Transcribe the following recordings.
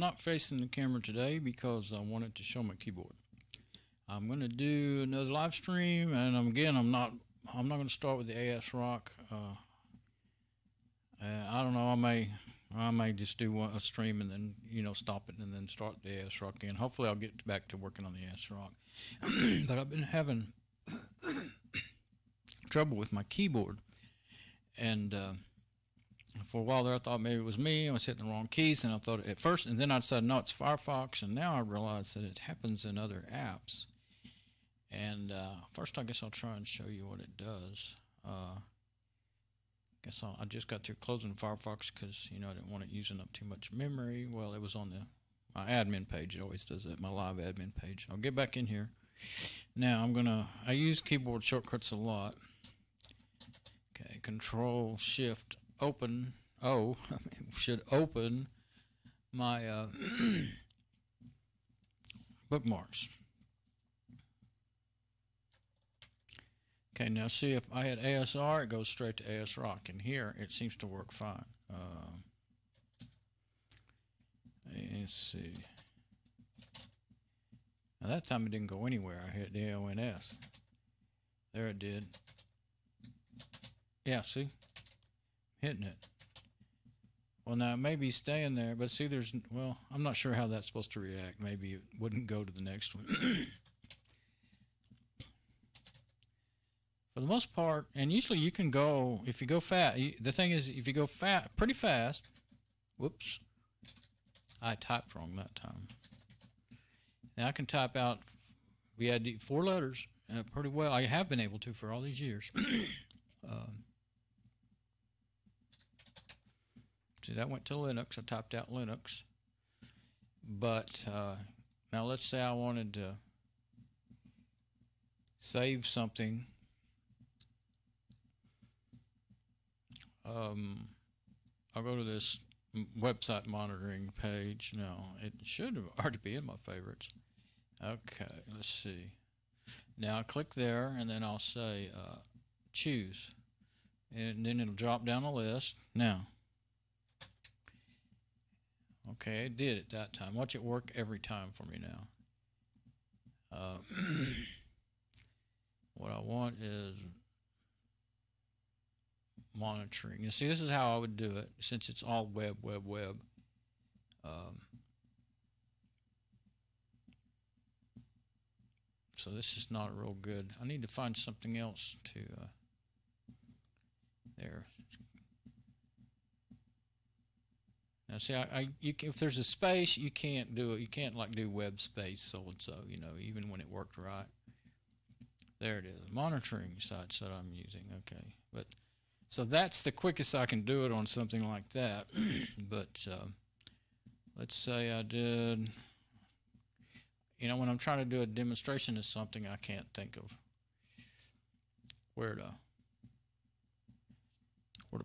not facing the camera today because I wanted to show my keyboard. I'm going to do another live stream, and again, I'm not going to start with the ASRock. I don't know. I may just do a stream and then stop it and then start the ASRock again. Hopefully, I'll get back to working on the ASRock. But I've been having trouble with my keyboard, and for a while there, I thought maybe it was me. I was hitting the wrong keys, and I thought at first, and then I decided no, it's Firefox, and now I realize that it happens in other apps. And first, I guess I'll try and show you what it does. I just got through closing Firefox because I didn't want it using up too much memory. Well, it was on my admin page. It always does that, my live admin page. I'll get back in here. Now I use keyboard shortcuts a lot. Okay, Control Shift Open O should open my bookmarks. Okay, now see, if I had ASR, it goes straight to ASRock, and here it seems to work fine. Let's see. Now that time it didn't go anywhere. I hit the DONS. There it did. Yeah, see? Hitting it. Well, now it may be staying there, but see, I'm not sure how that's supposed to react. Maybe it wouldn't go to the next one. For the most part, and usually you can go, if you go fast, the thing is, if you go pretty fast, whoops, I typed wrong that time. Now I can type out VID 4 letters pretty well. I have been able to for all these years. See, that went to Linux. I typed out Linux. But now let's say I wanted to save something. I'll go to this website monitoring page. No, it should already be in my favorites. Okay, let's see. Now I'll click there, and then I'll say choose. And then it'll drop down a list. Now, okay, it did it that time. Watch it work every time for me now. What I want is monitoring. You see, this is how I would do it, since it's all web. So this is not real good. I need to find something else to there. Now see, if there's a space, you can't do it. You can't like do web space so and so. Even when it worked right. There it is. Monitoring sites that I'm using. Okay, but so that's the quickest I can do it on something like that. But let's say I did. When I'm trying to do a demonstration of something, I can't think of where to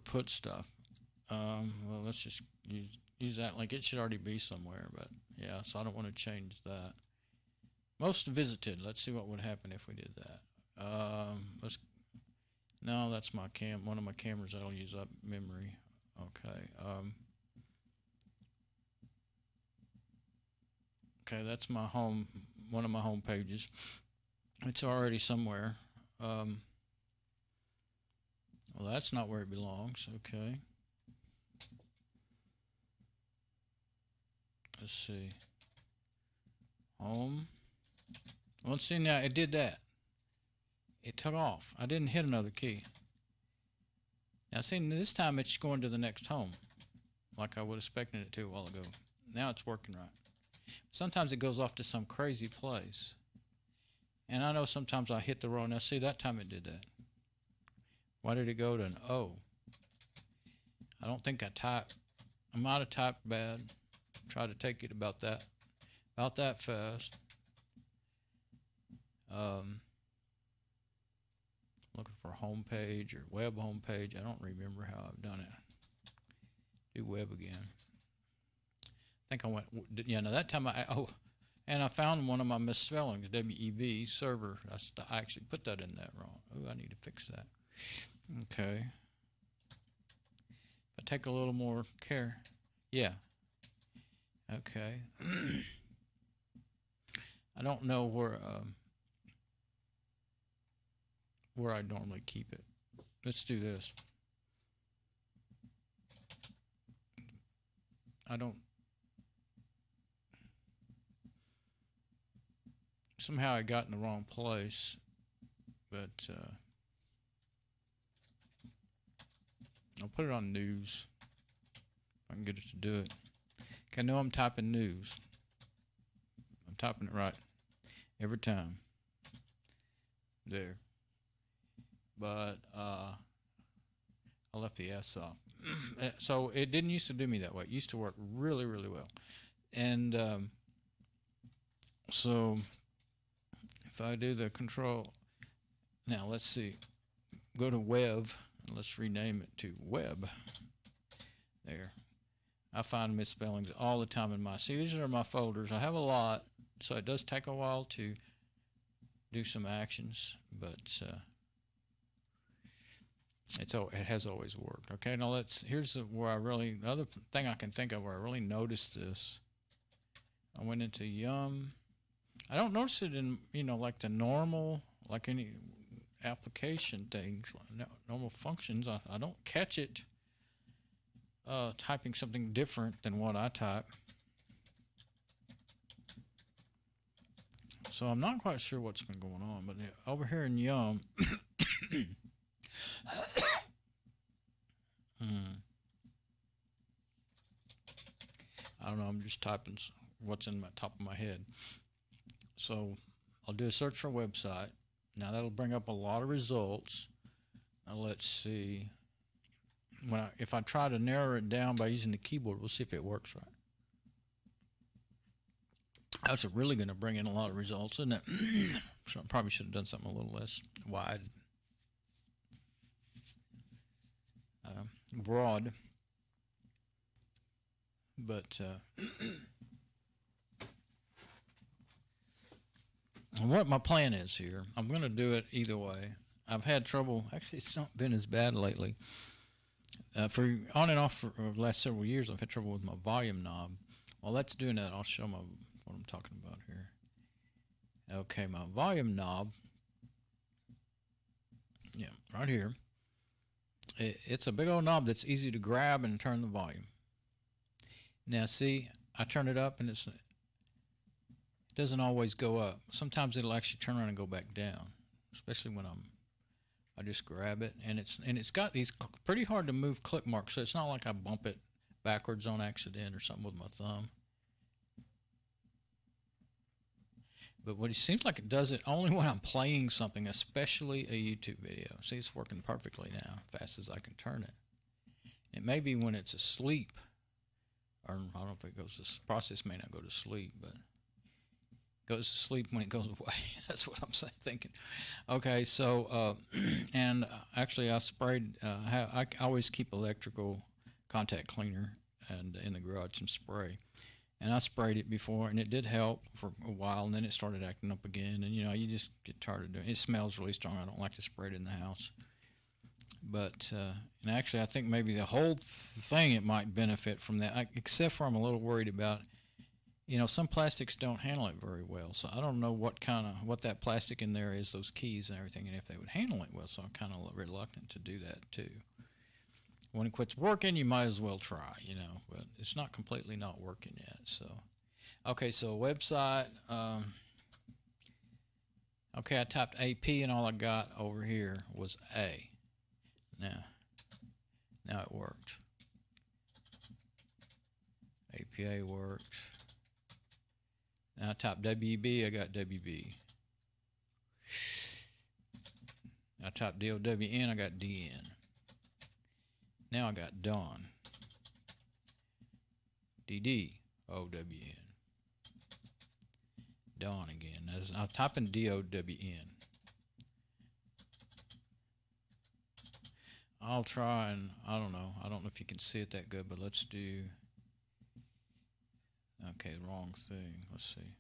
put stuff. Well, let's just use that link. It should already be somewhere, but yeah, so I don't want to change that. Most visited. Let's see what would happen if we did that. No, that's my one of my cameras that'll use up memory. Okay. Okay, that's my one of my home pages. It's already somewhere. Well, that's not where it belongs. Okay. Let's see. Home. Well, see, now it did that. It took off. I didn't hit another key. Now, see, this time it's going to the next home, like I would have expected it to a while ago. Now it's working right. Sometimes it goes off to some crazy place. And I know sometimes I hit the wrong. Now, see, that time it did that. Why did it go to an O? I don't think I typed. I might have typed bad. Try to take it about that fast. Looking for home page or web home page. I don't remember how I've done it. Do web again. I think I went. Yeah, no, that time and I found one of my misspellings. WEB server. I actually put that in that wrong. Oh, I need to fix that. Okay. If I take a little more care. Yeah. Okay. I don't know where I normally keep it. Let's do this. I don't. Somehow I got in the wrong place, but I'll put it on news. If I can get it to do it. Okay, I know I'm typing news. I'm typing it right every time. There. But I left the S off. So it didn't used to do me that way. It used to work really, really well. And so if I do the control, now let's see, go to web, and let's rename it to web. There. I find misspellings all the time in my, see, these are my folders. I have a lot, so it does take a while to do some actions, but it has always worked. Okay, now here's where the other thing I can think of where I really noticed this. I went into Yum. I don't notice it in, like the normal, like any application things, normal functions. I don't catch it typing something different than what I type. So I'm not quite sure what's been going on, but over here in Yum, I don't know, I'm just typing what's in my top of my head. So I'll do a search for a website. Now that'll bring up a lot of results. Now let's see. If I try to narrow it down by using the keyboard, we'll see if it works right. That's really going to bring in a lot of results, isn't it? So I probably should have done something a little less wide, broad. But what my plan is here, I'm going to do it either way. I've had trouble. Actually, it's not been as bad lately. For on and off for the last several years, I've had trouble with my volume knob. While that's doing that, I'll show what I'm talking about here. Okay, my volume knob, yeah, right here. It's a big old knob that's easy to grab and turn the volume. Now, see, I turn it up and it doesn't always go up. Sometimes it'll actually turn around and go back down, especially when I just grab it, and it's got these pretty hard to move click marks, so it's not like I bump it backwards on accident or something with my thumb. But what it seems like it does it only when I'm playing something, especially a YouTube video. See, it's working perfectly now, fast as I can turn it. It may be when it's asleep, or I don't know if it goes to, process may not go to sleep, but goes to sleep when it goes away. That's what I'm thinking. Okay, so and actually I sprayed. I always keep electrical contact cleaner and in the garage, some spray, and I sprayed it before, and it did help for a while, and then it started acting up again, and you just get tired of doing it. It smells really strong. I don't like to spray it in the house, but and actually I think maybe the whole thing it might benefit from that, except for I'm a little worried about. Some plastics don't handle it very well, so I don't know what that plastic in there is, those keys and everything, and if they would handle it well, so I'm kind of reluctant to do that too. When it quits working, you might as well try, but it's not completely not working yet. So, okay, so website, okay, I typed AP and all I got over here was A. Now it worked. APA worked. Now I type WB, I got WB. I type DOWN, I got DN. Now I got Don. DD, OWN. Don again. I'll type in DOWN. I'll try and, I don't know if you can see it that good, but let's do, okay, wrong thing. Let's see.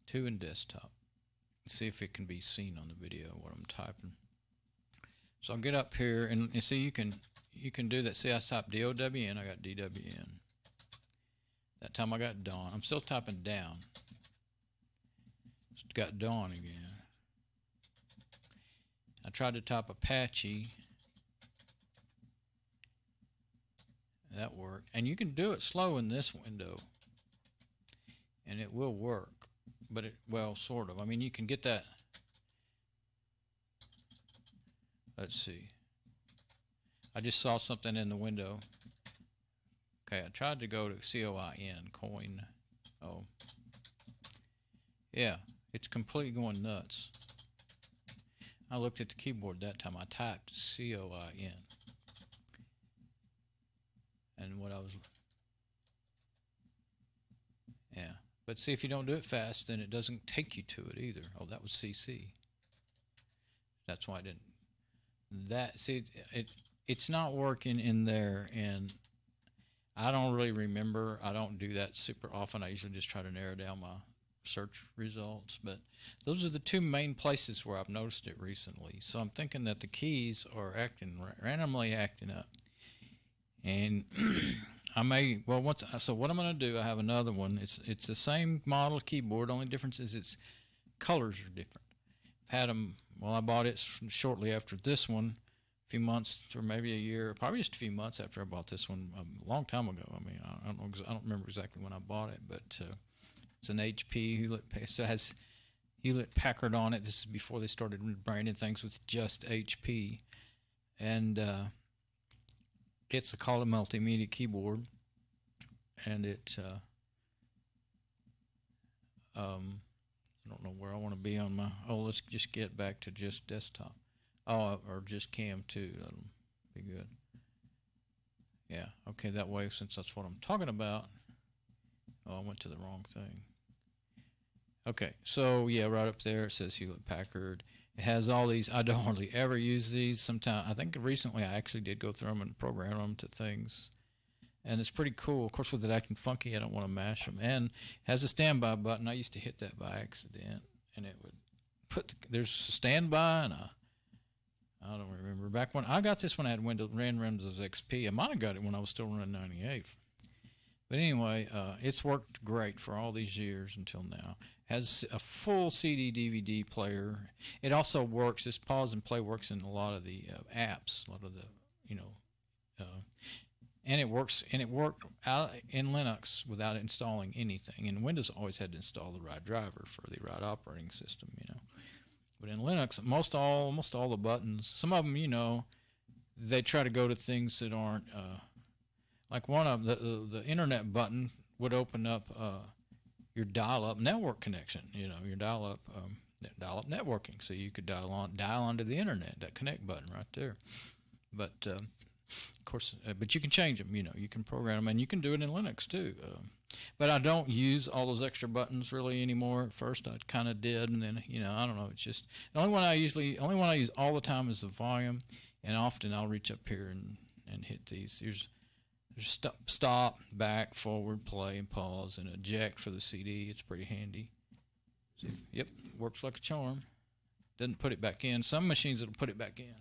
2 in desktop. See if it can be seen on the video what I'm typing. So I'll get up here and see you can do that. See, I typed DOWN, I got DWN. That time I got Dawn. I'm still typing down. Just got Dawn again. I tried to type Apache. That worked. And you can do it slow in this window. And it will work. But it, well, sort of. I mean, you can get that. Let's see. I just saw something in the window. Okay, I tried to go to COIN, coin. Oh. Yeah, it's completely going nuts. I looked at the keyboard that time. I typed COIN. And what I was... Yeah. But see, if you don't do it fast, then it doesn't take you to it either. Oh, that was CC. That's why I didn't... That, see, it's not working in there, and I don't really remember. I don't do that super often. I usually just try to narrow down my search results, but those are the two main places where I've noticed it recently. So I'm thinking that the keys are randomly acting up, and I may, well, so what I'm going to do, I have another one. It's the same model keyboard. Only difference is its colors are different. I've had them. Well, I bought it shortly after this one, a few months or maybe a year, probably just a few months after I bought this one a long time ago. I mean, I don't remember exactly when I bought it, but it's an HP Hewlett. So it has Hewlett Packard on it. This is before they started branding things with just HP, and it's called a multimedia keyboard, and it I don't know where I want to be on my, let's just get back to just desktop. Oh, or just cam too. That'll be good. Yeah, okay, that way, since that's what I'm talking about. Oh, I went to the wrong thing. Okay, so yeah, right up there it says Hewlett Packard. It has all these. I don't hardly ever use these. Sometimes, I think recently I actually did go through them and program them to things. And it's pretty cool. Of course, with it acting funky, I don't want to mash them. And it has a standby button. I used to hit that by accident, and it would put there's a standby, and I don't remember. Back when I got this one, I had ran Windows XP. I might have got it when I was still running 98. But anyway, it's worked great for all these years until now. Has a full CD DVD player. It also works. This pause and play works in a lot of the apps, a lot of the and it works, and it worked out in Linux without installing anything. And Windows always had to install the right driver for the right operating system, But in Linux, almost all the buttons, some of them, they try to go to things that aren't, like one of the internet button would open up your dial-up network connection, your dial-up networking, so you could dial onto the internet, that connect button right there. But of course, but you can change them, you can program them, and you can do it in Linux too. But I don't use all those extra buttons really anymore. At first I kind of did, and then, I don't know, it's just, the only one I use all the time is the volume, and often I'll reach up here and hit these. There's stop, back, forward, play, and pause, and eject for the CD. It's pretty handy. See, yep, works like a charm. Doesn't put it back in. Some machines it'll put it back in.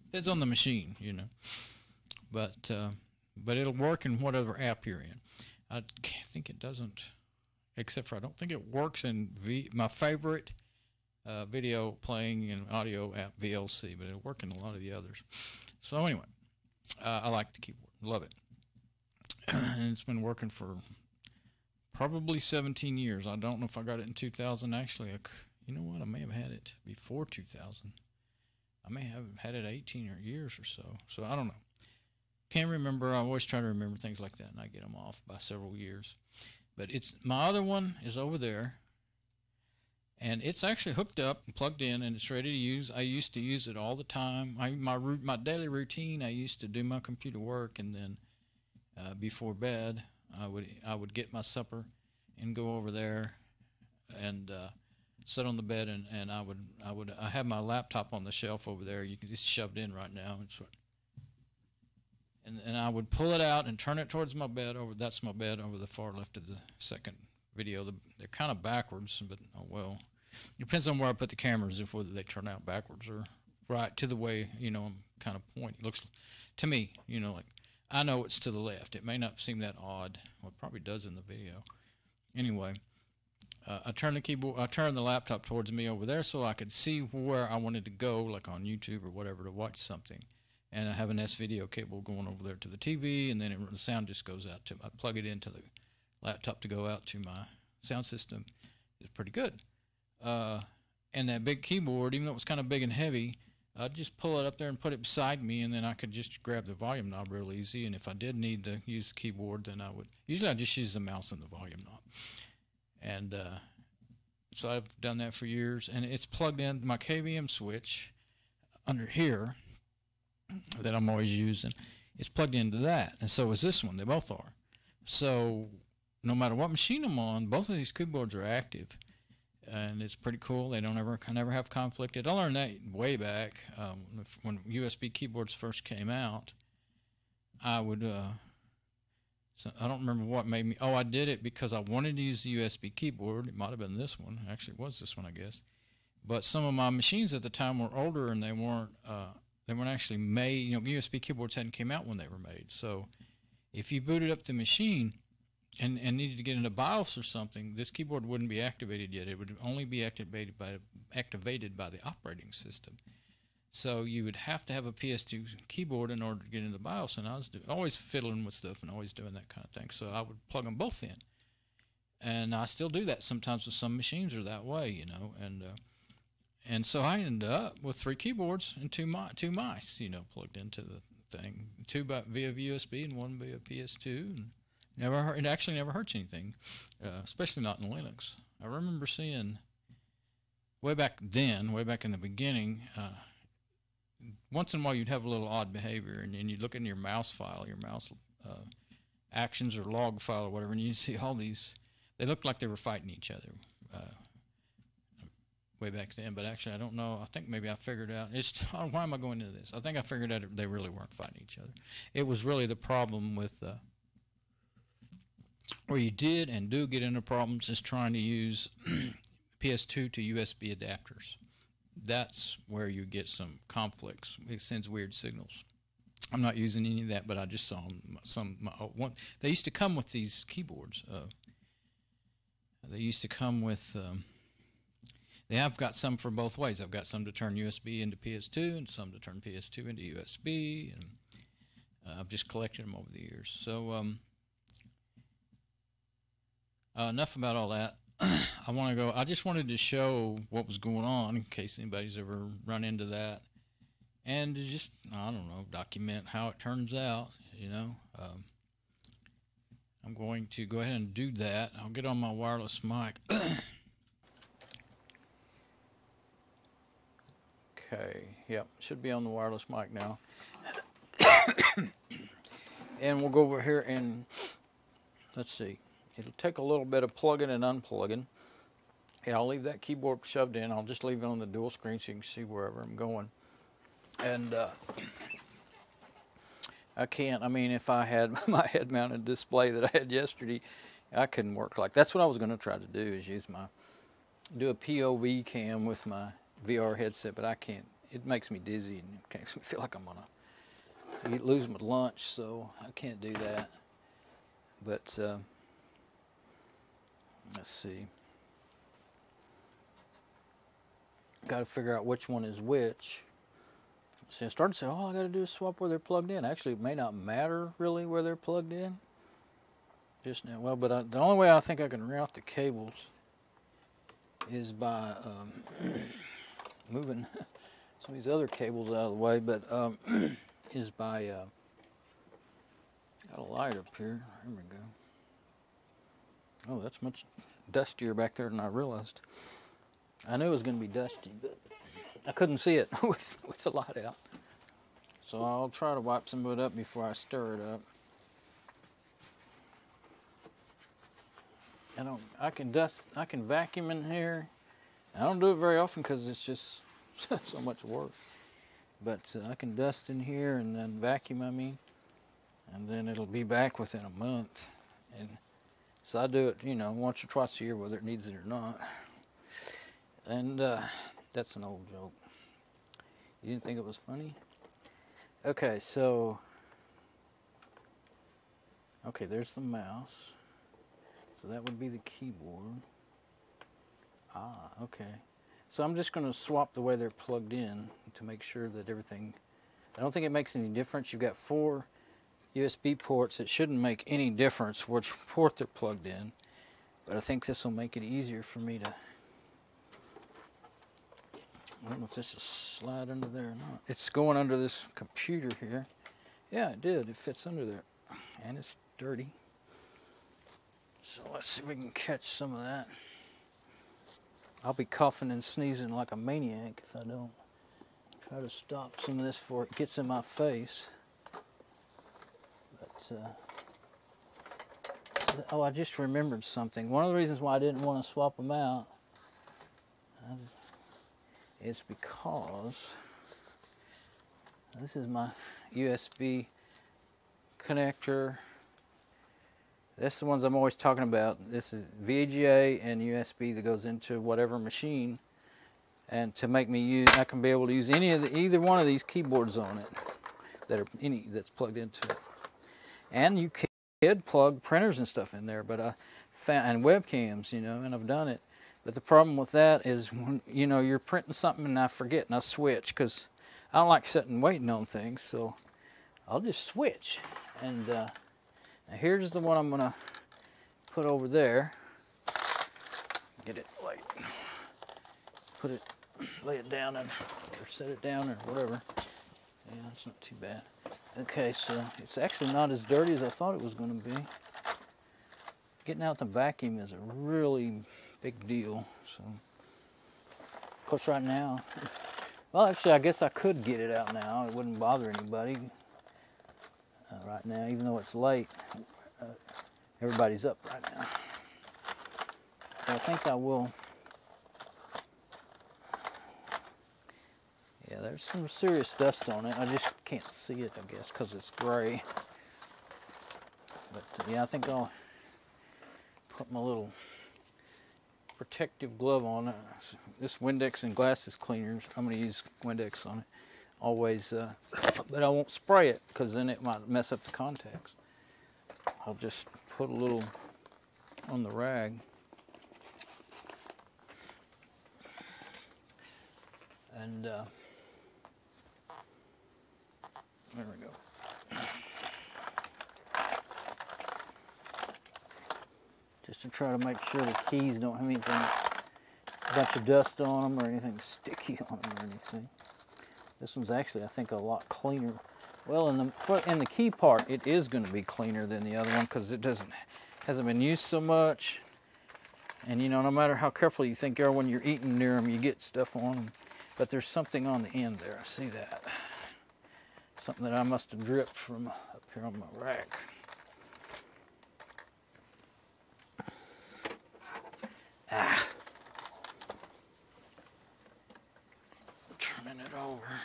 Depends on the machine, but it'll work in whatever app you're in. I think it doesn't, except for I don't think it works in my favorite video playing and audio app, VLC, but it'll work in a lot of the others. So anyway, I like the keyboard, love it, and it's been working for probably 17 years. I don't know if I got it in 2000. Actually, you know what? I may have had it before 2000. I may have had it 18 years or so. So I don't know. Can't remember. I always try to remember things like that, and I get them off by several years. But my other one is over there, and it's actually hooked up and plugged in, and it's ready to use. I used to use it all the time. My daily routine, I used to do my computer work, and then before bed, I would get my supper and go over there and sit on the bed, and I have my laptop on the shelf over there. You can just shove it in right now, and I would pull it out and turn it towards my bed. That's my bed over the far left of the second video. They're kind of backwards, but oh well. It depends on where I put the cameras, if whether they turn out backwards or right to the way I'm kind of pointing. It looks to me, like I know it's to the left. It may not seem that odd. Well, it probably does in the video. Anyway, I turned the laptop towards me over there so I could see where I wanted to go, like on YouTube or whatever, to watch something. And I have an S-video cable going over there to the TV, and then the sound just goes out to. I plug it into the laptop to go out to my sound system. It's pretty good. And that big keyboard, even though it was kind of big and heavy, I'd just pull it up there and put it beside me, and then I could just grab the volume knob real easy. And if I did need to use the keyboard, then I would. Usually I just use the mouse and the volume knob. And so I've done that for years. And it's plugged in my KVM switch under here that I'm always using. It's plugged into that. And so is this one. They both are. So no matter what machine I'm on, both of these keyboards are active. And it's pretty cool. They never have conflicted. I learned that way back when USB keyboards first came out. I would, so I don't remember what made me. Oh, I did it because I wanted to use the USB keyboard. It might have been this one. Actually, it was this one, I guess. But some of my machines at the time were older, and they weren't actually made. You know, USB keyboards hadn't came out when they were made. So if you booted up the machine and needed to get into BIOS or something, this keyboard wouldn't be activated yet. It would only be activated by the operating system. So you would have to have a PS2 keyboard in order to get into BIOS, and I was always fiddling with stuff and always doing that kind of thing. So I would plug them both in, and I still do that sometimes with some machines are that way, you know. And so I ended up with 3 keyboards and two mice, you know, plugged into the thing, 2 via USB and 1 via PS2. And it actually never hurts anything, especially not in Linux. I remember seeing way back in the beginning, once in a while you'd have a little odd behavior, and you'd look in your mouse file, your mouse actions or log file or whatever, and you'd see all these. They looked like they were fighting each other way back then, but actually I don't know. I think maybe I figured out. Why am I going into this? I think I figured out they really weren't fighting each other. It was really the problem with where you did and do get into problems is trying to use PS2 to USB adapters. That's where you get some conflicts. It sends weird signals. I'm not using any of that, but I just saw one. They used to come with these keyboards. They used to come with. They have got some for both ways. I've got some to turn USB into PS2 and some to turn PS2 into USB, and I've just collected them over the years. So enough about all that. I just wanted to show what was going on in case anybody's ever run into that, and to just, I don't know, document how it turns out, you know. I'm going to go ahead and do that. I'll get on my wireless mic. Okay, yep, should be on the wireless mic now. And we'll go over here and, let's see. It'll take a little bit of plugging and unplugging. And I'll leave that keyboard shoved in. I'll just leave it on the dual screen so you can see wherever I'm going. And I mean, if I had my head-mounted display that I had yesterday, I couldn't work like that's what I was going to try to do, is do a POV cam with my VR headset, but I can't. It makes me dizzy and it makes me feel like I'm going to lose my lunch, so I can't do that. But let's see. Got to figure out which one is which. See, I started to say, all I got to do is swap where they're plugged in. Actually, it may not matter really where they're plugged in. Just now, well, but the only way I think I can route the cables is by moving some of these other cables out of the way. But is by got a light up here. There we go. Oh, that's much dustier back there than I realized. I knew it was going to be dusty, but I couldn't see it with the light out. So I'll try to wipe some of it up before I stir it up. I can vacuum in here. I don't do it very often because it's just so much work. But I can dust in here and then vacuum, and then it'll be back within a month. And so I do it, once or twice a year, whether it needs it or not. And that's an old joke. You didn't think it was funny? Okay, so Okay, there's the mouse. So that would be the keyboard. Ah, okay. So I'm just going to swap the way they're plugged in to make sure that everything... I don't think it makes any difference. You've got 4 USB ports. It shouldn't make any difference which port they're plugged in. But I think this will make it easier for me to... I don't know if this will slide under there or not. It's going under this computer here. Yeah, it did. It fits under there. And it's dirty. So let's see if we can catch some of that. I'll be coughing and sneezing like a maniac if I don't try to stop some of this before it gets in my face. But, oh, I just remembered something. One of the reasons why I didn't want to swap them out is because this is my USB connector. That's the ones I'm always talking about. This is VGA and USB that goes into whatever machine, and to make me use, I can be able to use either one of these keyboards on it that's plugged into it. And you could plug printers and stuff in there, but and webcams, you know, and I've done it. But the problem with that is, when, you know, you're printing something and I forget and I switch, because I don't like sitting and waiting on things, so I'll just switch. And now here's the one I'm going to put over there. Get it light. Lay it down or set it down or whatever. Yeah, it's not too bad. Okay, so it's actually not as dirty as I thought it was going to be. Getting out the vacuum is a really big deal. So, of course, right now, well, actually, I guess I could get it out now. It wouldn't bother anybody right now, even though it's late. Everybody's up right now. So I think I will. Yeah, there's some serious dust on it. I just can't see it, I guess, because it's gray. But yeah, I think I'll put my little protective glove on it. This Windex and glasses cleaners, I'm going to use Windex on it always, but I won't spray it because then it might mess up the contacts. I'll just put a little on the rag. And there we go. Just to try to make sure the keys don't have anything, a bunch of dust on them or anything sticky on them or anything. This one's actually, I think, a lot cleaner. Well, in the key part, it is going to be cleaner than the other one because it hasn't been used so much. And you know, no matter how careful you think you are when you're eating near them, you get stuff on them. But there's something on the end there. I see that. Something that I must have dripped from up here on my rack. Ah. Turning it over.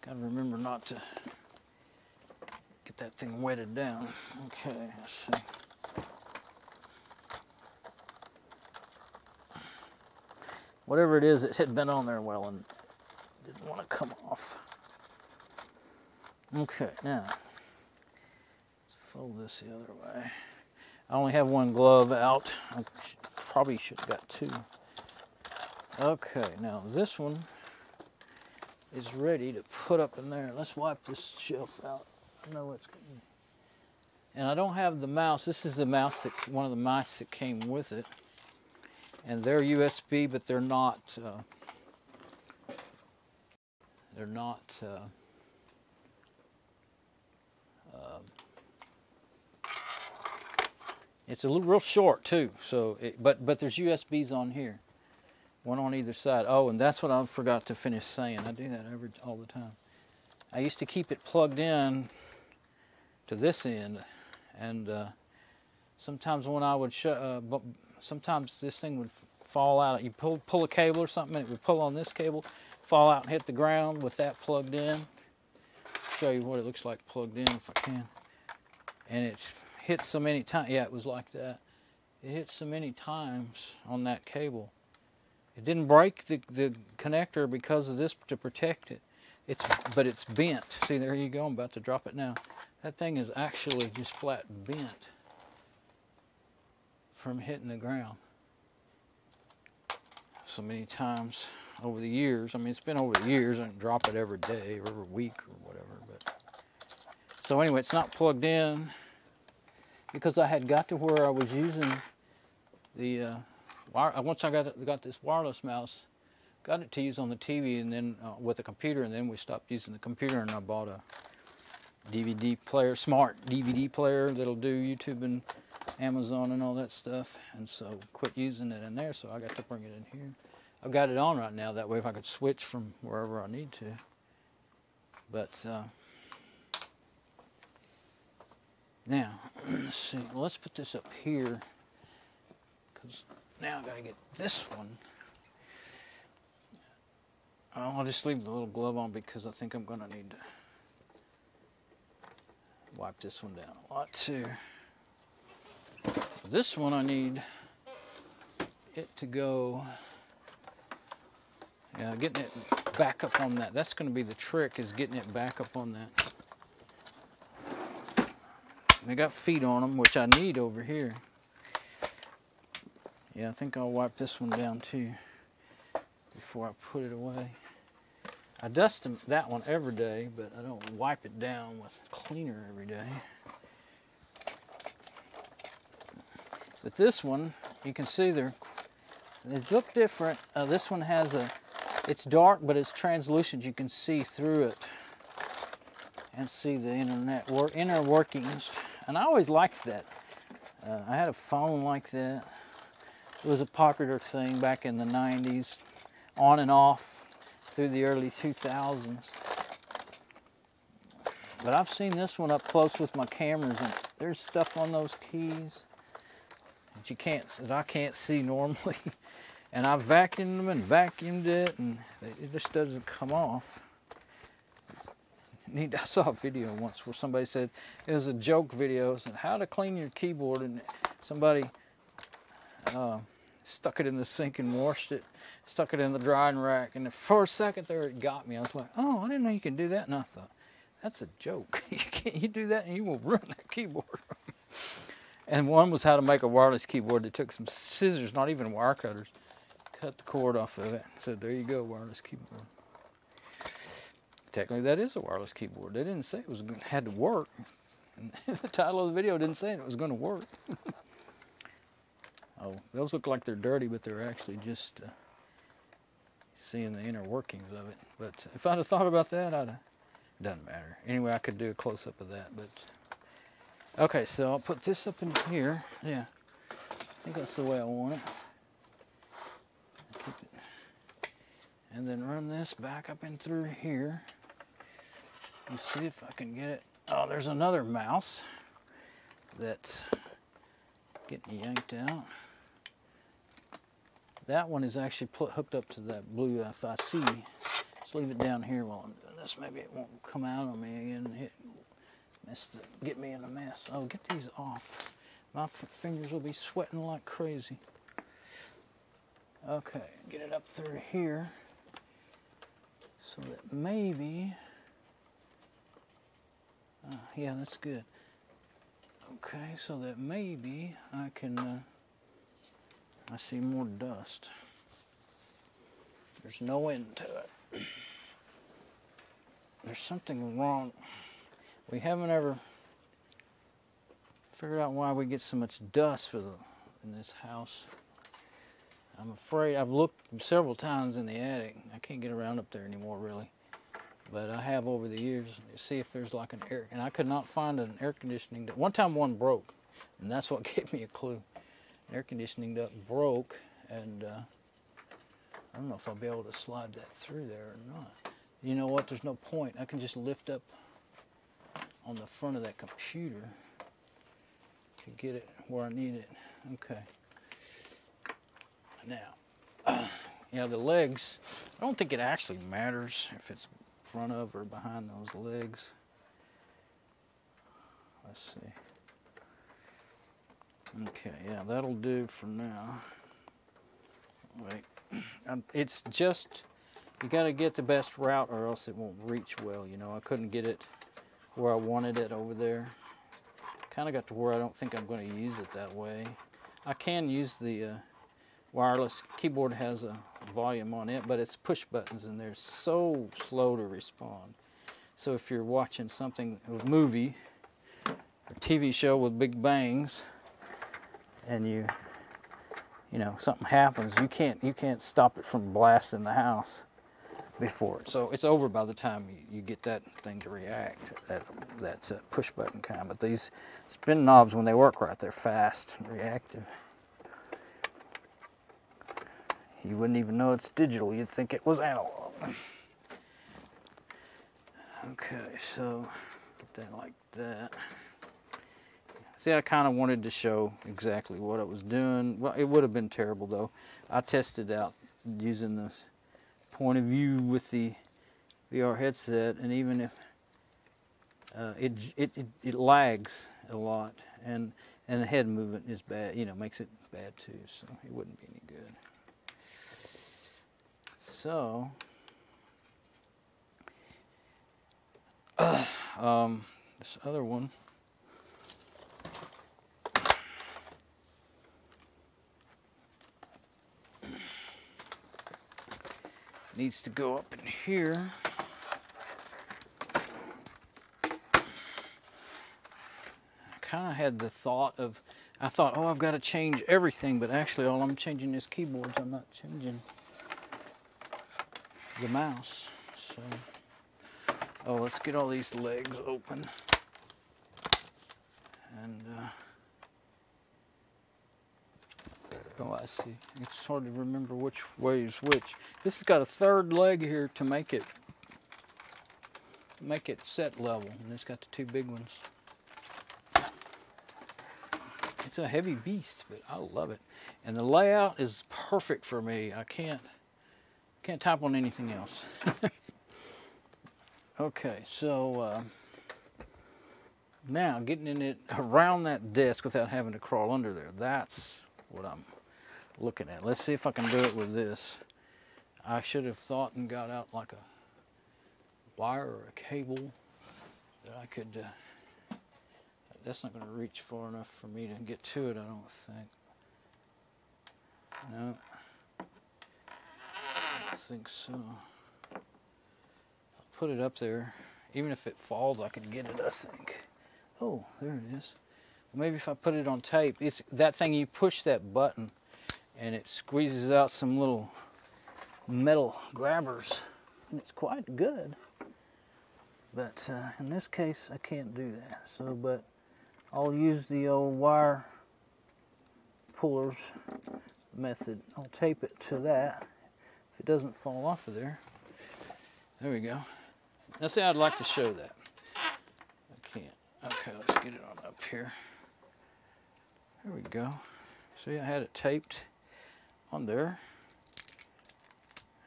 Gotta remember not to get that thing wetted down. Okay, let's see. Whatever it is, it had been on there a while and didn't want to come off. Okay, now, let's fold this the other way. I only have one glove out. I probably should have got 2. Okay, now this one is ready to put up in there. Let's wipe this shelf out. I know it's good. And I don't have the mouse. This is the mouse one of the mice that came with it. And they're USB, but they're not. It's a little real short too. So, but there's USBs on here, one on either side. Oh, and that's what I forgot to finish saying. I do that all the time. I used to keep it plugged in to this end, and sometimes when I would sometimes this thing would fall out. You pull a cable or something, and it would pull on this cable, fall out and hit the ground with that plugged in. I'll show you what it looks like plugged in if I can. And it's hit so many times. Yeah, it was like that. It hit so many times on that cable. It didn't break the connector because of this to protect it. But it's bent. See, there you go. I'm about to drop it now. That thing is actually just flat bent from hitting the ground so many times over the years. I mean, it's been over the years. I didn't drop it every day or every week or whatever. But so anyway, it's not plugged in because I had got to where I was using the once I got this wireless mouse, got it to use on the TV and then with the computer, and then we stopped using the computer, and I bought a DVD player, smart DVD player that'll do YouTube and Amazon and all that stuff, and so quit using it in there, so I got to bring it in here. I've got it on right now, that way if I could switch from wherever I need to. But now, let's see, well, let's put this up here, because now I gotta get this one. I'll just leave the little glove on because I think I'm gonna need to wipe this one down a lot too. This one I need it to go, yeah, getting it back up on that. That's going to be the trick, is getting it back up on that. They got feet on them, which I need over here. Yeah, I think I'll wipe this one down too before I put it away. I dust that one every day, but I don't wipe it down with cleaner every day. But this one, you can see they look different. This one has it's dark, but it's translucent. You can see through it and see the inner workings. And I always liked that. I had a phone like that. It was a popular thing back in the 90s, on and off through the early 2000s. But I've seen this one up close with my cameras, and there's stuff on those keys that I can't see normally. And I vacuumed them and vacuumed it, and it just doesn't come off. I saw a video once where somebody said, it was a joke video, said how to clean your keyboard, and somebody stuck it in the sink and washed it, stuck it in the drying rack, and for a second there it got me. I was like, oh, I didn't know you could do that. And I thought, that's a joke. You do that and you will ruin that keyboard. And one was how to make a wireless keyboard. They took some scissors, not even wire cutters, cut the cord off of it. Said, there you go, wireless keyboard. Technically, that is a wireless keyboard. They didn't say it had to work. And the title of the video didn't say it was going to work. Oh, those look like they're dirty, but they're actually just seeing the inner workings of it. But if I'd have thought about that, it doesn't matter. Anyway, I could do a close-up of that. But okay, so I'll put this up in here. Yeah, I think that's the way I want it. Keep it. And then run this back up and through here. Let's see if I can get it. Oh, there's another mouse that's getting yanked out. That one is actually hooked up to that blue FIC. Just leave it down here while I'm doing this. Maybe it won't come out on me again and get me in a mess. Oh, get these off. My fingers will be sweating like crazy. Okay, get it up through here so that maybe, yeah, that's good. Okay, so that maybe I can, I see more dust. There's no end to it. There's something wrong. We haven't ever figured out why we get so much dust in this house. I'm afraid, I've looked several times in the attic. I can't get around up there anymore, really. But I have over the years to see if there's like an air, and I could not find an air conditioning duct. One time one broke, and that's what gave me a clue. An air conditioning duct broke, and I don't know if I'll be able to slide that through there or not. You know what, there's no point. I can just lift up on the front of that computer to get it where I need it. Okay. Now, yeah, the legs, I don't think it actually matters if it's front of or behind those legs. Let's see. Okay, yeah, that'll do for now. Wait, it's just, you got to get the best route or else it won't reach well, you know. I couldn't get it where I wanted it over there. Kind of got to where I don't think I'm going to use it that way. I can use the wireless keyboard, has a volume on it, but it's push buttons and they're so slow to respond. So if you're watching something, a movie or TV show with big bangs, and you know, something happens, you can't stop it from blasting the house before it. So it's over by the time you get that thing to react. That's a push button kind. But these spin knobs, when they work right, they're fast and reactive. You wouldn't even know it's digital. You'd think it was analog. Okay, so get that like that. See, I kind of wanted to show exactly what I was doing. Well, it would have been terrible though. I tested out using this point of view with the VR headset, and even if it lags a lot, and the head movement is bad, you know, makes it bad too. So it wouldn't be any good. So this other one. Needs to go up in here. I kind of had the thought of, I thought, oh, I've got to change everything, but actually all I'm changing is keyboards. I'm not changing the mouse. So, oh, let's get all these legs open. And, oh, I see. It's hard to remember which way is which. This has got a third leg here to make it set level, and it's got the two big ones. It's a heavy beast, but I love it. And the layout is perfect for me. I can't type on anything else. Okay, so now getting in it around that desk without having to crawl under there. That's what I'm looking at. Let's see if I can do it with this. I should have thought and got out like a wire or a cable that I could, that's not going to reach far enough for me to get to it, I don't think. No, I don't think so. I'll put it up there. Even if it falls, I could get it, I think. Oh, there it is. Maybe if I put it on tape, it's that thing, you push that button and it squeezes out some little metal grabbers, and it's quite good. But in this case, I can't do that. So, but I'll use the old wire pullers method. I'll tape it to that. If it doesn't fall off of there. There we go. Now see, I'd like to show that. I can't. Okay, let's get it on up here. There we go. See, I had it taped on there.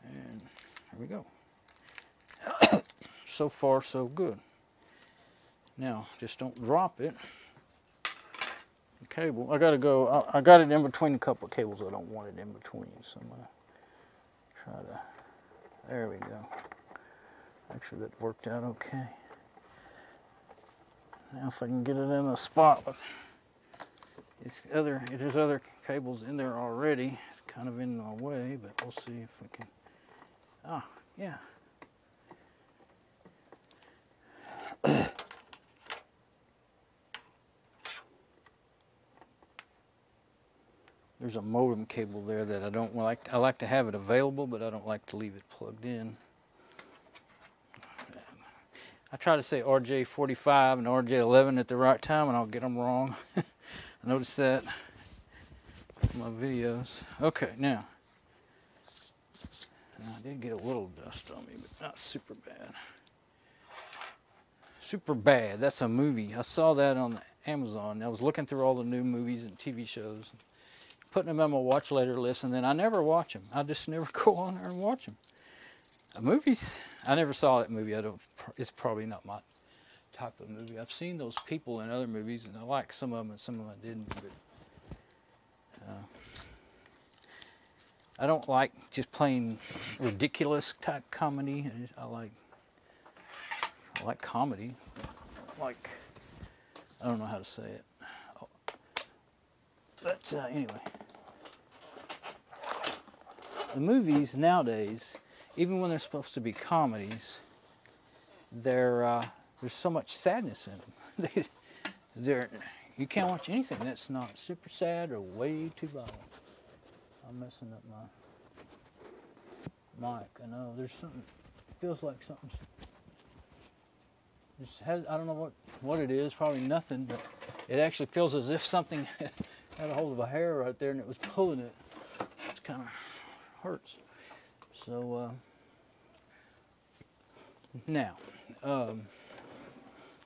And there we go. So far, so good. Now, just don't drop it. The cable, I gotta go, I got it in between a couple of cables. I don't want it in between, so I'm gonna try to, there we go. Actually, that worked out okay. Now, if I can get it in a spot with, there's other cables in there already. It's kind of in my way, but we'll see if we can. Ah, yeah. There's a modem cable there that I don't like. I like to have it available, but I don't like to leave it plugged in. I try to say RJ45 and RJ11 at the right time, and I'll get them wrong. I noticed that in my videos. Okay, now. I did get a little dust on me, but not super bad. Super Bad, that's a movie. I saw that on Amazon. I was looking through all the new movies and TV shows, putting them on my watch later list, and then I never watch them. I just never go on there and watch them. Movies, I never saw that movie. It's probably not my type of movie. I've seen those people in other movies, and I like some of them, and some of them I didn't. But I don't like just plain ridiculous type comedy. I like comedy. like, I don't know how to say it. Oh. But anyway, the movies nowadays, even when they're supposed to be comedies, there's so much sadness in them. You can't watch anything that's not super sad or way too violent. I'm messing up my mic. I know there's something. Feels like something's. I don't know what it is. Probably nothing, but it actually feels as if something had a hold of a hair right there and it was pulling it. It kind of hurts. So now.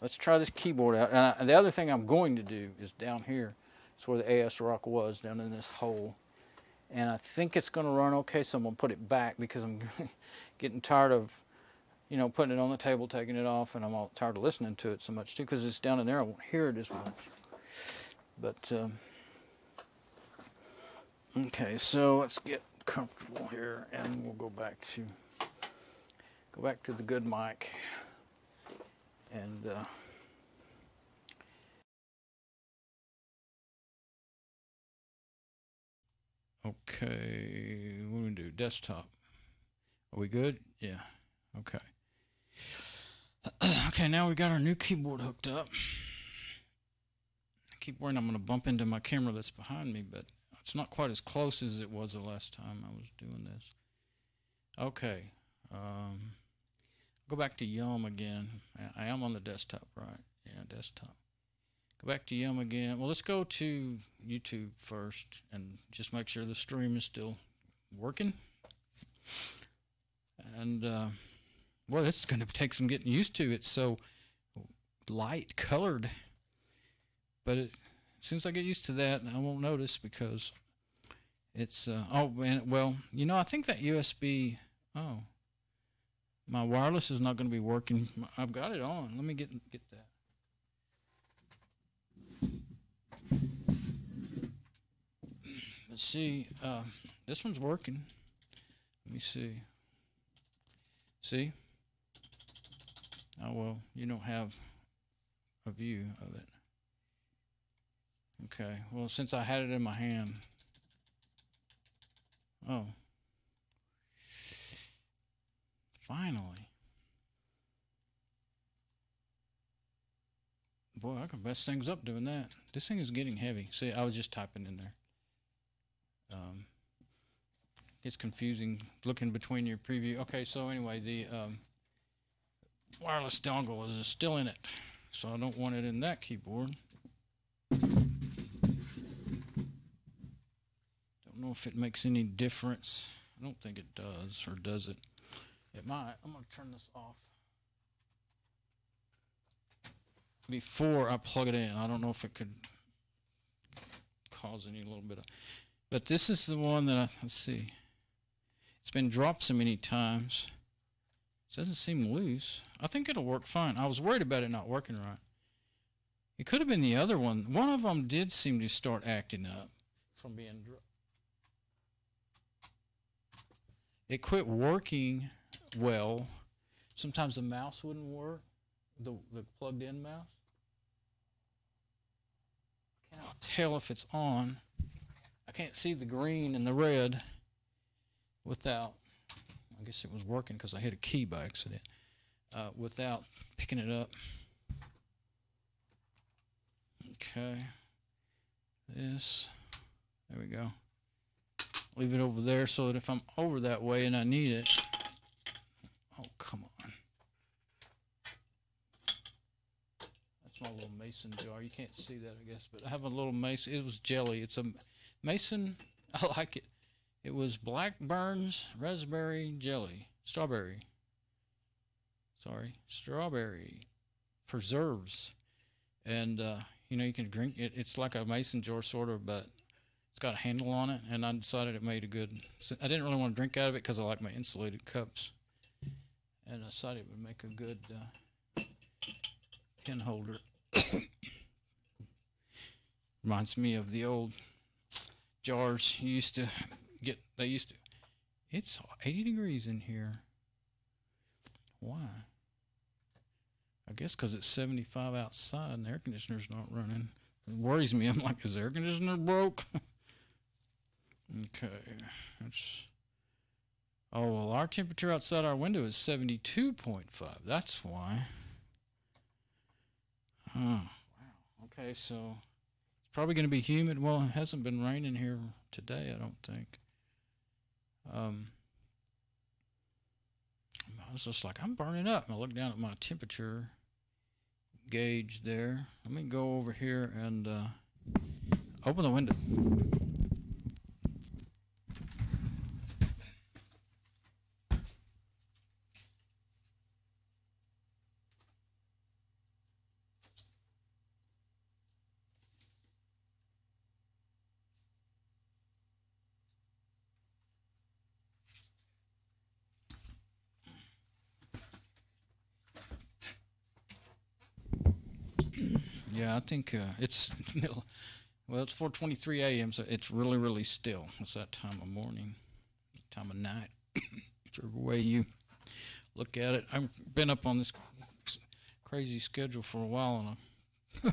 Let's try this keyboard out. And the other thing I'm going to do is down here. It's where the AS Rock was, down in this hole. And I think it's going to run okay, so I'm going to put it back because I'm getting tired of, you know, putting it on the table, taking it off, and I'm all tired of listening to it so much too, because it's down in there. I won't hear it as much. But, okay, so let's get comfortable here, and we'll go back to the good mic. And okay, what are we gonna do? Desktop. Are we good? Yeah. Okay. Okay, now we got our new keyboard hooked up. I keep worrying I'm gonna bump into my camera that's behind me, but it's not quite as close as it was the last time I was doing this. Okay. Go back to Yum again. I am on the desktop, right? Yeah, desktop. Go back to Yum again. Well, let's go to YouTube first and just make sure the stream is still working. And, well, this is going to take some getting used to. It's so light colored. But as soon as I get used to that, I won't notice because it's, oh, and, well, you know, I think that USB, oh. My wireless is not going to be working. I've got it on. Let me get that. Let's see. This one's working. Let me see. See? Oh, well, you don't have a view of it. Okay. Well, since I had it in my hand. Oh. Finally. Boy, I can mess things up doing that. This thing is getting heavy. See, I was just typing in there. It's confusing looking between your preview. Okay, so anyway, the wireless dongle is still in it. So I don't want it in that keyboard. Don't know if it makes any difference. I don't think it does, or does it? It might. I'm going to turn this off before I plug it in. I don't know if it could cause any little bit of... But this is the one that let's see. It's been dropped so many times. It doesn't seem loose. I think it'll work fine. I was worried about it not working right. It could have been the other one. One of them did seem to start acting up from being dropped. It quit working well. Sometimes the mouse wouldn't work, the plugged in mouse. I cannot tell if it's on. I can't see the green and the red without, I guess it was working because I hit a key by accident, without picking it up. Okay, this, there we go. Leave it over there so that if I'm over that way and I need it, oh, come on. That's my little mason jar. You can't see that, I guess, but I have a little mason. It was jelly. It's a mason. I like it. It was Blackburn's raspberry jelly. Strawberry preserves. And, you know, you can drink it. It's like a mason jar, sort of, but it's got a handle on it, and I decided it made a good... I didn't really want to drink out of it because I like my insulated cups. And I decided it would make a good pen holder. Reminds me of the old jars you used to get. It's 80 degrees in here. Why? I guess because it's 75 outside and the air conditioner's not running. It worries me. I'm like, is the air conditioner broke? Okay. Oh, well, our temperature outside our window is 72.5. That's why. Oh, wow. Okay, so it's probably going to be humid. Well, it hasn't been raining here today, I don't think. I was just like, I'm burning up. I look down at my temperature gauge there. Let me go over here and open the window. Yeah, I think it's middle. Well, it's 4:23 a.m., so it's really, really still. It's that time of morning, time of night, whichever way you look at it. I've been up on this crazy schedule for a while, and I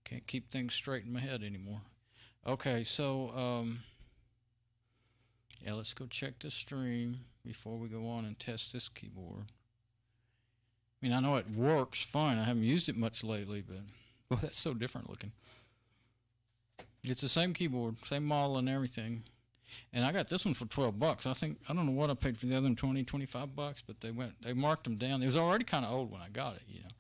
can't keep things straight in my head anymore. Okay, so yeah, let's go check the stream before we go on and test this keyboard. I mean, I know it works fine. I haven't used it much lately, but well, that's so different looking. It's the same keyboard, same model and everything. And I got this one for $12. I don't know what I paid for the other one, $25, but they marked them down. It was already kind of old when I got it, you know.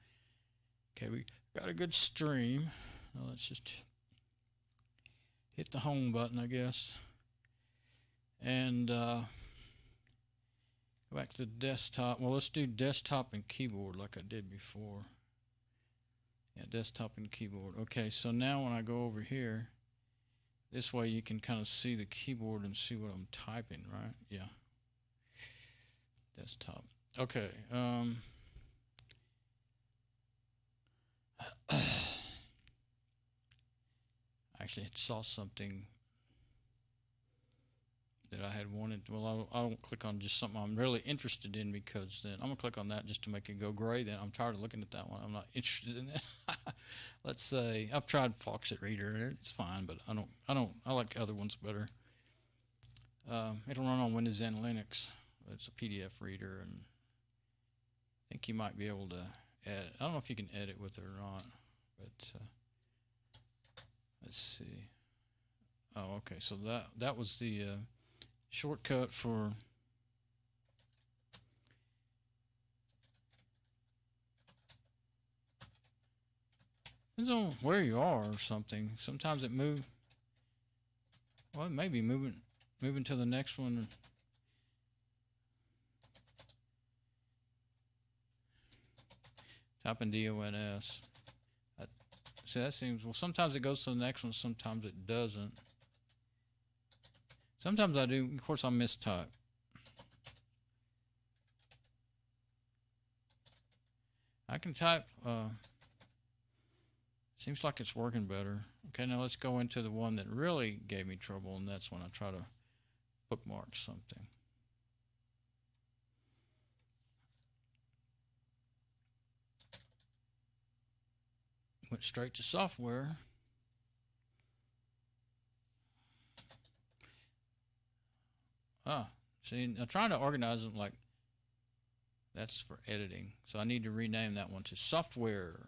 Okay, we got a good stream. Now let's just hit the home button, I guess. And go back to the desktop. Well, let's do desktop and keyboard like I did before. Yeah, desktop and keyboard. Okay, so now when I go over here, this way you can kind of see the keyboard and see what I'm typing, right? Yeah. Desktop. Okay. Actually, I saw something that I had wanted. Well, I don't click on just something I'm really interested in, because then I'm gonna click on that just to make it go gray. Then I'm tired of looking at that one. I'm not interested in it. Let's say I've tried Foxit Reader. It's fine, but I like other ones better. It'll run on Windows and Linux. It's a PDF reader, and I think you might be able to edit. I don't know if you can edit with it or not, but let's see. Oh, okay. So that was the shortcut for depends on where you are or something. Sometimes it moves. Well, it may be moving to the next one. Type in DONS. See, that seems, well, sometimes it goes to the next one, sometimes it doesn't. Sometimes I do. Of course, I mistype. I can type. Seems like it's working better. Okay, now let's go into the one that really gave me trouble, and that's when I try to bookmark something. Went straight to software. See, I'm trying to organize them like that's for editing. So I need to rename that one to software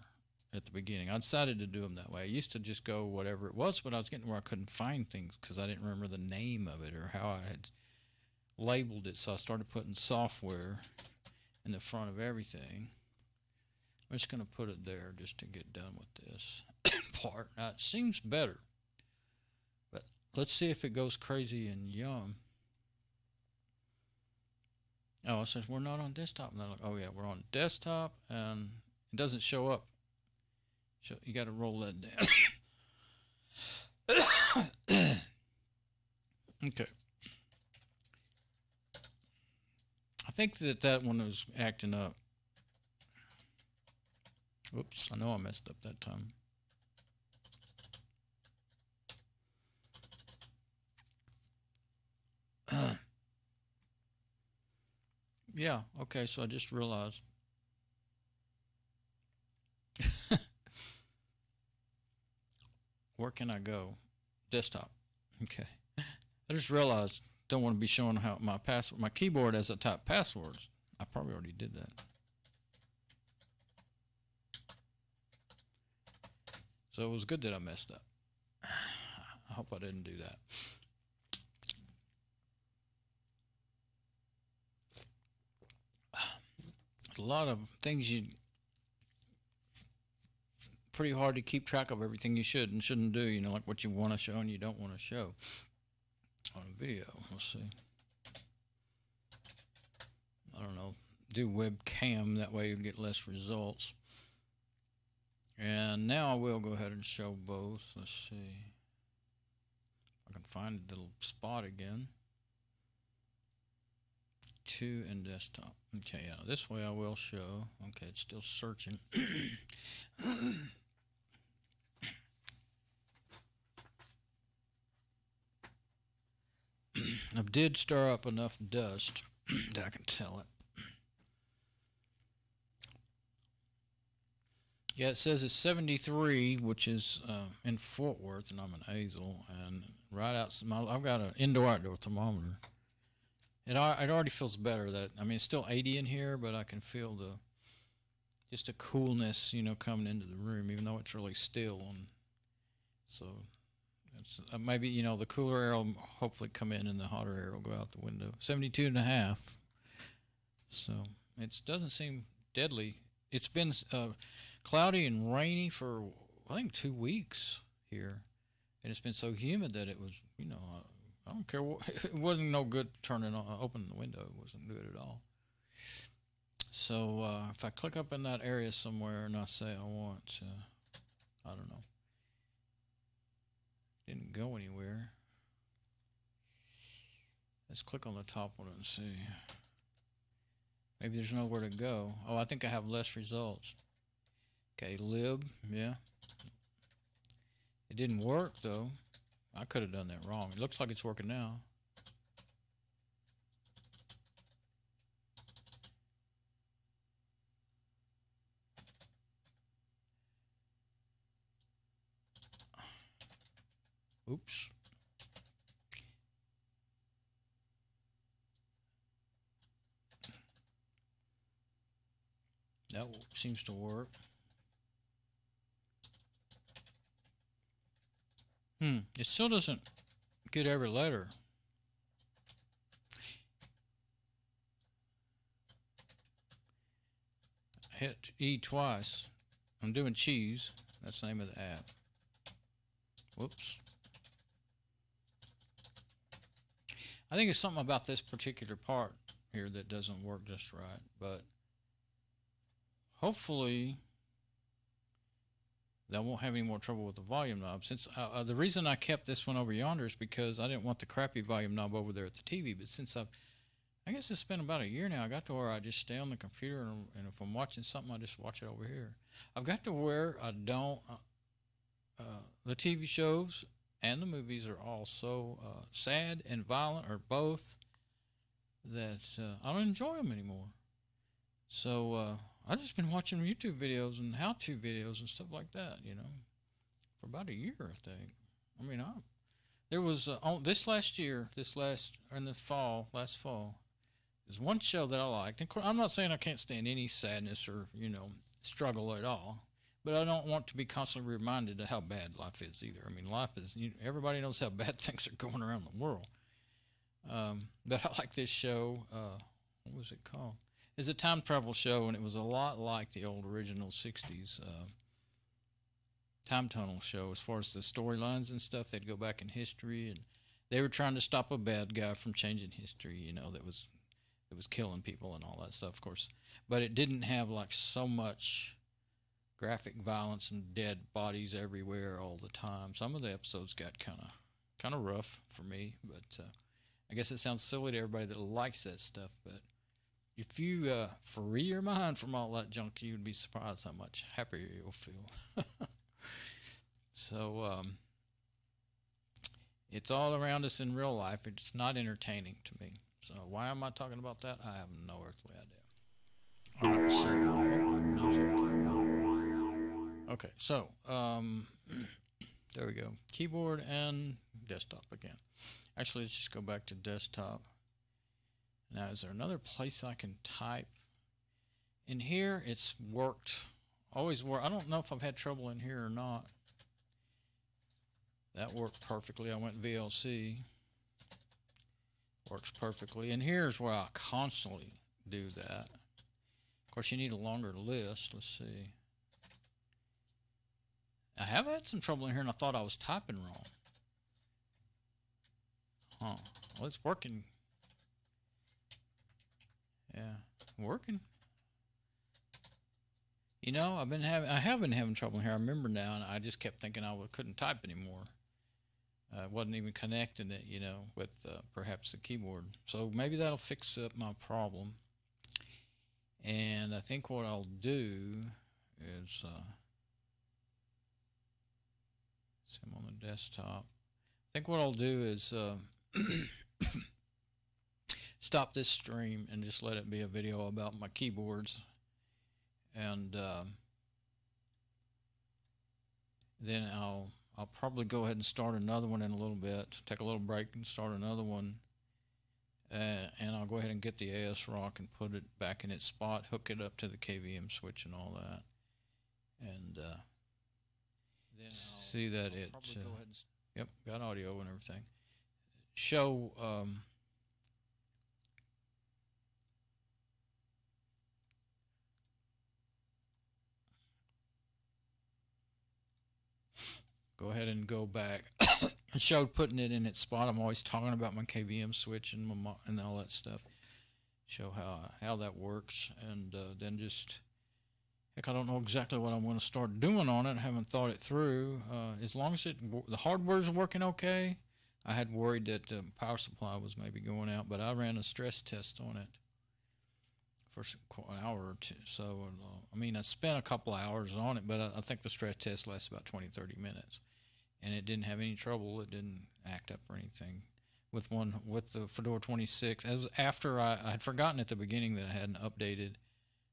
at the beginning. I decided to do them that way. I used to just go whatever it was, but I was getting where I couldn't find things because I didn't remember the name of it or how I had labeled it. So I started putting software in the front of everything. I'm just going to put it there just to get done with this part. Now, it seems better, but let's see if it goes crazy and yum. Oh, it says we're not on desktop. And they're like, oh, yeah, we're on desktop, and it doesn't show up. So you got to roll that down. Okay. I think that one was acting up. Oops, I know I messed up that time. Yeah, okay, so I just realized. Where can I go? Desktop. Okay. I just realized don't want to be showing how my password, my keyboard as I type passwords. I probably already did that. So it was good that I messed up. I hope I didn't do that. A lot of things pretty hard to keep track of everything you should and shouldn't do, you know, like what you want to show and you don't want to show on a video. Let's see. I don't know. Do webcam, that way you get less results. And now I will go ahead and show both. Let's see. I can find the little spot again. 2 and desktop. Okay, yeah, this way I will show. Okay, it's still searching. I did stir up enough dust that I can tell it. Yeah, it says it's 73, which is in Fort Worth, and I'm in Azle, and right out, I've got an indoor-outdoor thermometer. It already feels better. That I mean, it's still 80 in here, but I can feel just a coolness, you know, coming into the room, even though it's really still. And so it's maybe, you know, the cooler air will hopefully come in, and the hotter air will go out the window. 72.5. So it doesn't seem deadly. It's been cloudy and rainy for I think 2 weeks here, and it's been so humid that it was, you know, I don't care what, it wasn't no good turning on, opening the window. It wasn't good at all. So if I click up in that area somewhere and I say I want, I don't know, didn't go anywhere. Let's click on the top one and see. Maybe there's nowhere to go. Oh, I think I have less results. Okay, lib, yeah. It didn't work though. I could have done that wrong. It looks like it's working now. Oops. That seems to work. It still doesn't get every letter. I hit E twice. I'm doing cheese. That's the name of the app. Whoops. I think it's something about this particular part here that doesn't work just right, but hopefully I won't have any more trouble with the volume knob. Since the reason I kept this one over yonder is because I didn't want the crappy volume knob over there at the TV. But since I guess it's been about a year now, I got to where I just stay on the computer, and if I'm watching something, I just watch it over here. I've got to where I don't. The TV shows and the movies are all so sad and violent, or both, that I don't enjoy them anymore. So I've just been watching YouTube videos and how-to videos and stuff like that, you know, for about a year, I think. I mean, there was last fall, there's one show that I liked. And I'm not saying I can't stand any sadness or, you know, struggle at all, but I don't want to be constantly reminded of how bad life is either. I mean, life is, you know, everybody knows how bad things are going around the world. But I like this show. What was it called? It's a time travel show, and it was a lot like the old original 60s time tunnel show as far as the storylines and stuff. They'd go back in history, and they were trying to stop a bad guy from changing history, you know, that was killing people and all that stuff, of course. But it didn't have like so much graphic violence and dead bodies everywhere all the time. Some of the episodes got kind of rough for me, but I guess it sounds silly to everybody that likes that stuff, but if you free your mind from all that junk, you would be surprised how much happier you'll feel. So it's all around us in real life. It's not entertaining to me. So why am I talking about that? I have no earthly idea. All right, so music. Okay, so there we go. Keyboard and desktop again. Actually, let's just go back to desktop. Now, is there another place I can type? In here, it's worked. Always worked. I don't know if I've had trouble in here or not. That worked perfectly. I went VLC. Works perfectly. And here's where I constantly do that. Of course, you need a longer list. Let's see. I have had some trouble in here, and I thought I was typing wrong. Huh. Well, it's working. Yeah, working. You know, I have been having trouble here. I remember now, and I just kept thinking I couldn't type anymore. Wasn't even connecting it, you know, with perhaps the keyboard. So maybe that'll fix up my problem. And I think what I'll do is, see, I'm on the desktop. I think what I'll do is stop this stream and just let it be a video about my keyboards. And then I'll probably go ahead and start another one in a little bit. Take a little break and start another one. And I'll go ahead and get the ASRock and put it back in its spot, hook it up to the KVM switch and all that. And then I'll see that it, yep, got audio and everything. Show, go ahead and go back. It showed putting it in its spot. I'm always talking about my KVM switch and all that stuff. Show how that works, and then just, heck, I don't know exactly what I'm going to start doing on it. I haven't thought it through. As long as the hardware's working okay. I had worried that the power supply was maybe going out, but I ran a stress test on it for an hour or two. So, I mean, I spent a couple hours on it, but I think the stress test lasts about 20, 30 minutes. And it didn't have any trouble. It didn't act up or anything with the Fedora 26. It was after I had forgotten at the beginning that I hadn't updated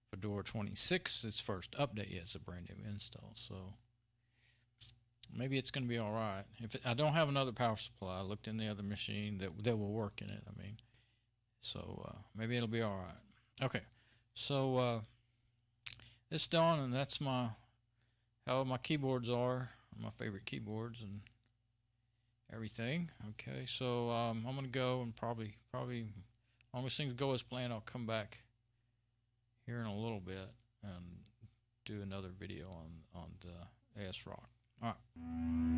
Fedora 26, its first update yet. It's a brand new install, so maybe it's going to be all right. I don't have another power supply. I looked in the other machine that will work in it. I mean, so maybe it'll be all right. Okay, so it's done, and that's how my keyboards are. My favorite keyboards and everything. Okay, so I'm gonna go and probably as long as things go as planned, I'll come back here in a little bit and do another video on the ASRock. All right.